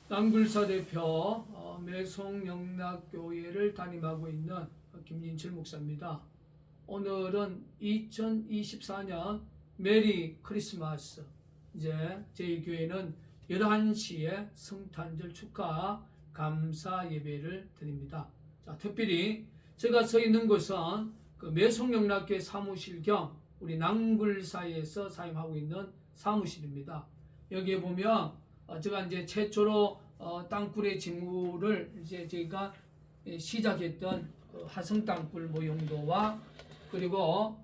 남굴사 대표 매송영락교회를 담임하고 있는 김진철 목사입니다. 오늘은 2024년 메리 크리스마스. 이제 저희 교회는 11시에 성탄절 축하 감사 예배를 드립니다. 자, 특별히 제가 서 있는 곳은 그 매송영락교회 사무실 겸 우리 남굴사에서 사용하고 있는 사무실입니다. 여기에 보면 제가 이제 최초로 땅굴의 직무를 이제 저희가 시작했던 그 화성 땅굴 모형도와 그리고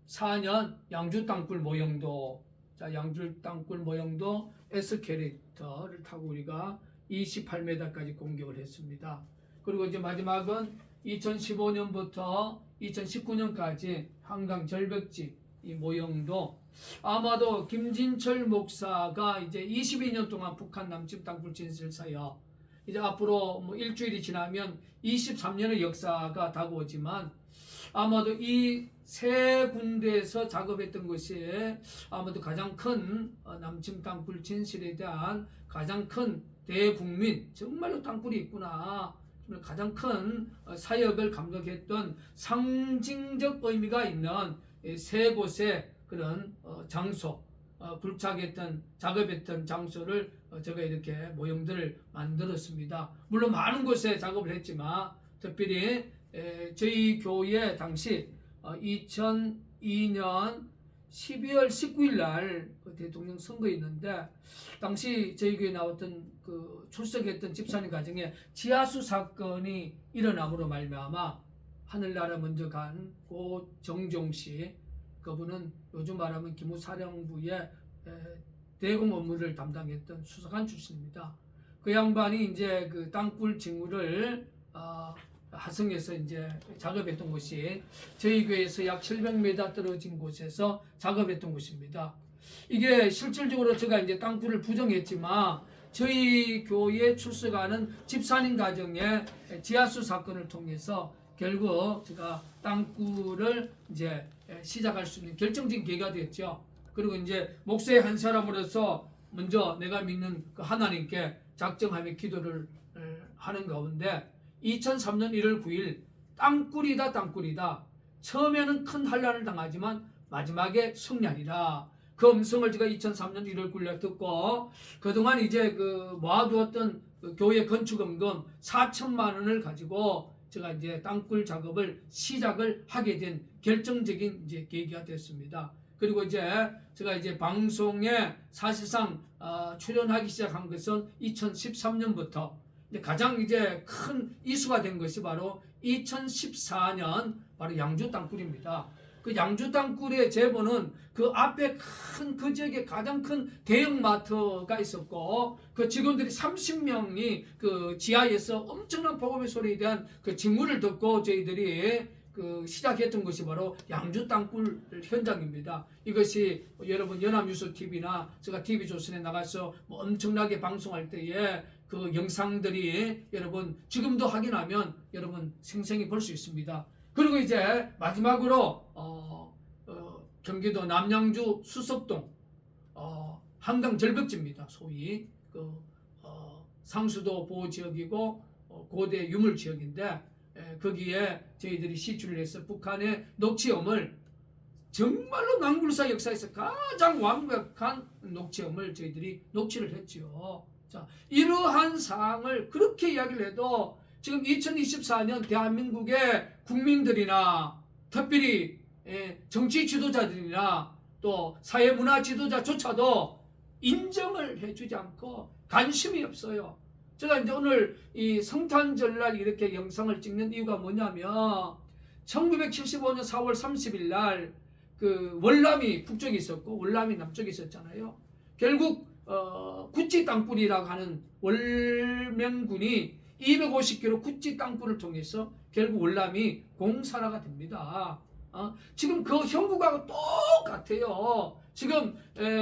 2014년 양주 땅굴 모형도, 자 양주 땅굴 모형도 에스케레이터를 타고 우리가 28m까지 공격을 했습니다. 그리고 이제 마지막은 2015년부터 2019년까지 한강 절벽지 이 모형도, 아마도 김진철 목사가 이제 22년 동안 북한 남측 땅굴 진실 사역, 이제 앞으로 뭐 일주일이 지나면 23년의 역사가 다가오지만 아마도 이 세 군데에서 작업했던 것이 아마도 가장 큰 남측 땅굴 진실에 대한 가장 큰 대국민, 정말로 땅굴이 있구나, 가장 큰 사역을 감독했던 상징적 의미가 있는 세 곳의 그런 장소, 굴착했던 작업했던 장소를 제가 이렇게 모형들을 만들었습니다. 물론 많은 곳에 작업을 했지만 특별히 저희 교회 당시 2002년 12월 19일 날 대통령 선거 있는데, 당시 저희 교회에 나왔던 그 출석했던 집사님 가정에 지하수 사건이 일어남으로 말미암아 하늘나라 먼저 간 고 정종씨, 그분은 요즘 말하면 기무사령부의 대공 업무를 담당했던 수사관 출신입니다. 그 양반이 이제 그 땅굴 직무를 하성에서 이제 작업했던 곳이 저희 교회에서 약 700m 떨어진 곳에서 작업했던 곳입니다. 이게 실질적으로 제가 이제 땅굴을 부정했지만 저희 교회에 출석하는 집사님 가정의 지하수 사건을 통해서 결국 제가 땅굴을 이제 시작할 수 있는 결정적인 계기가 됐죠. 그리고 이제 목사의 한 사람으로서 먼저 내가 믿는 그 하나님께 작정하며 기도를 하는 가운데 2003년 1월 9일 땅굴이다. 처음에는 큰 환난을 당하지만 마지막에 승리하리라. 그 음성을 제가 2003년 1월 9일에 듣고 그동안 이제 그 모아두었던 그 교회 건축원금 4천만 원을 가지고 제가 이제 땅굴 작업을 시작을 하게 된 결정적인 이제 계기가 됐습니다. 그리고 이제 제가 이제 방송에 사실상 출연하기 시작한 것은 2013년부터 가장 이제 큰 이슈가 된 것이 바로 2014년 바로 양주 땅굴입니다. 그 양주 땅굴의 제보는 그 앞에 큰 그 지역에 가장 큰 대형마트가 있었고 그 직원들이 30명이 그 지하에서 엄청난 복음의 소리에 대한 그 직무를 듣고 저희들이 그 시작했던 것이 바로 양주 땅굴 현장입니다. 이것이 여러분 연합뉴스 TV나 제가 TV조선에 나가서 뭐 엄청나게 방송할 때에 그 영상들이 여러분 지금도 확인하면 여러분 생생히 볼 수 있습니다. 그리고 이제 마지막으로 경기도 남양주 수석동 한강 절벽지입니다. 소위 그 상수도 보호 지역이고 고대 유물 지역인데 거기에 저희들이 시출을 해서 북한의 녹취음을, 정말로 남굴사 역사에서 가장 완벽한 녹취음을 저희들이 녹취를 했죠. 자, 이러한 사항을 그렇게 이야기를 해도 지금 2024년 대한민국의 국민들이나 특별히 정치 지도자들이나 또 사회문화 지도자조차도 인정을 해주지 않고 관심이 없어요. 제가 이제 오늘 이 성탄절날 이렇게 영상을 찍는 이유가 뭐냐면 1975년 4월 30일 날 그 월남이 북쪽에 있었고 월남이 남쪽에 있었잖아요. 결국 구찌 땅굴이라고 하는 월명군이 250km 구찌 땅굴을 통해서 결국 월남이 공산화가 됩니다. 지금 그 형국하고 똑같아요. 지금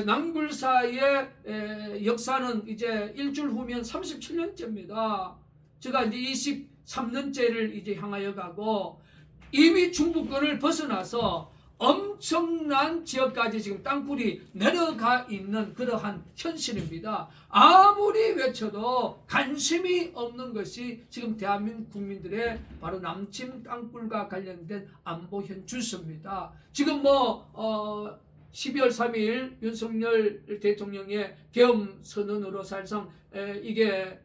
남굴사의 역사는 이제 일주일 후면 37년째입니다. 제가 이제 23년째를 이제 향하여 가고 이미 중부권을 벗어나서 엄청난 지역까지 지금 땅굴이 내려가 있는 그러한 현실입니다. 아무리 외쳐도 관심이 없는 것이 지금 대한민국 국민들의 바로 남침 땅굴과 관련된 안보 현주소입니다. 지금 12월 3일 윤석열 대통령의 계엄 선언으로 사실상 이게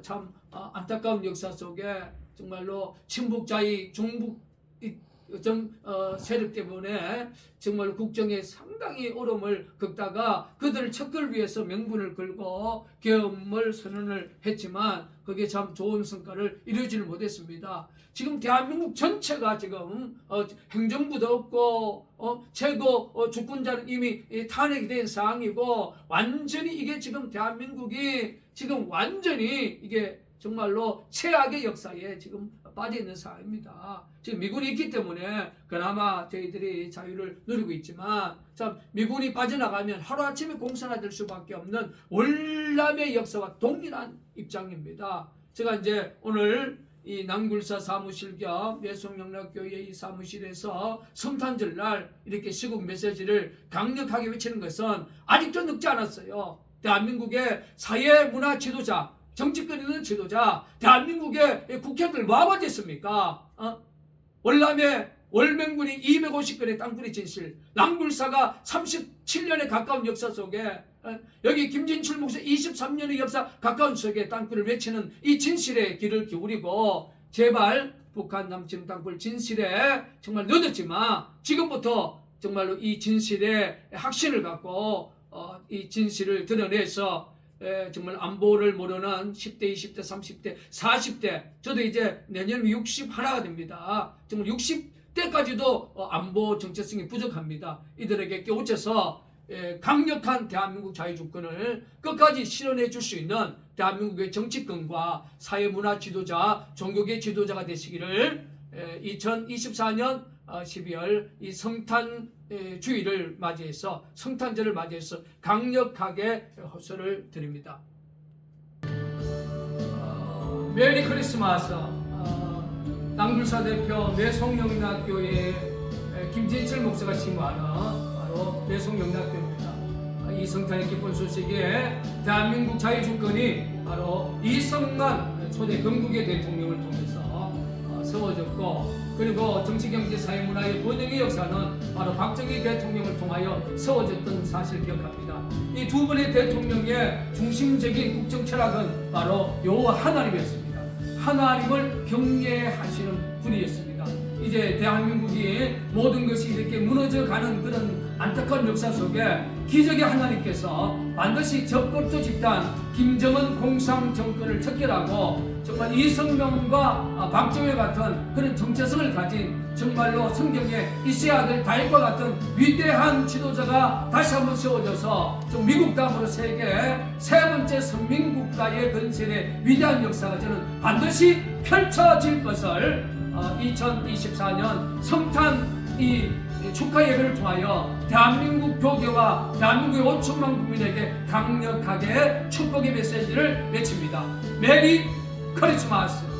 참 안타까운 역사 속에 정말로 친북자의 종북 세력 때문에 정말 국정에 상당히 어려움을 겪다가 그들을 척걸 위해서 명분을 걸고 계엄을 선언을 했지만 그게 참 좋은 성과를 이루지를 못했습니다. 지금 대한민국 전체가 지금 행정부도 없고 최고 주권자는 이미 탄핵이 된 상황이고 완전히 이게 지금 대한민국이 지금 완전히 이게 정말로 최악의 역사에 지금 빠져 있는 상황입니다. 지금 미군이 있기 때문에 그나마 저희들이 자유를 누리고 있지만 참 미군이 빠져나가면 하루아침에 공산화될 수밖에 없는 월남의 역사와 동일한 입장입니다. 제가 이제 오늘 이 남굴사 사무실 겸 매송영락교회 이 사무실에서 성탄절날 이렇게 시국 메시지를 강력하게 외치는 것은 아직도 늦지 않았어요. 대한민국의 사회 문화 지도자, 정치권 있는 지도자, 대한민국의 국회의원들 뭐 하고 있습니까? 월남에 월맹군이 250건의 땅굴이 진실, 남굴사가 37년에 가까운 역사 속에 여기 김진출 목사 23년의 역사 가까운 속에 땅굴을 외치는 이 진실에 귀를 기울이고 제발 북한 남침 땅굴 진실에 정말 늦었지만 지금부터 정말로 이 진실에 확신을 갖고 이 진실을 드러내서 정말 안보를 모르는 10대, 20대, 30대, 40대 저도 이제 내년 61가 됩니다. 정말 60대까지도 안보 정체성이 부족합니다. 이들에게 깨우쳐서 강력한 대한민국 자유주권을 끝까지 실현해 줄 수 있는 대한민국의 정치권과 사회문화 지도자, 종교계 지도자가 되시기를 2024년 12월 이 성탄 주일을 맞이해서 성탄절을 맞이해서 강력하게 호소를 드립니다. 메리 크리스마스. 남굴사 대표 매송영락교회 김진철 목사가 심화하는 바로 매송영락교회입니다. 이 성탄의 기쁜 소식에 대한민국 자유주권이 바로 이성만 초대 건국의 대통령을 통해서 세워졌고 그리고 정치, 경제, 사회, 문화의 번영의 역사는 바로 박정희 대통령을 통하여 세워졌던 사실을 기억합니다. 이 두 분의 대통령의 중심적인 국정 철학은 바로 여호와 하나님이었습니다. 하나님을 경외하시는 분이었습니다. 이제 대한민국이 모든 것이 이렇게 무너져가는 그런 안타까운 역사 속에 기적의 하나님께서 반드시 적법도 집단 김정은 공산 정권을 척결하고 정말 이성명과 박정희 같은 그런 정체성을 가진 정말로 성경에 있어야 될 다윗과 같은 위대한 지도자가 다시 한번 세워져서 좀 미국 다음으로 세계 세 번째 선민국가의 건설의 위대한 역사가 저는 반드시 펼쳐질 것을 2024년 성탄 이 축하 예배를 통하여 대한민국 교계와 대한민국의 5천만 국민에게 강력하게 축복의 메시지를 외칩니다. 메리 크리스마스.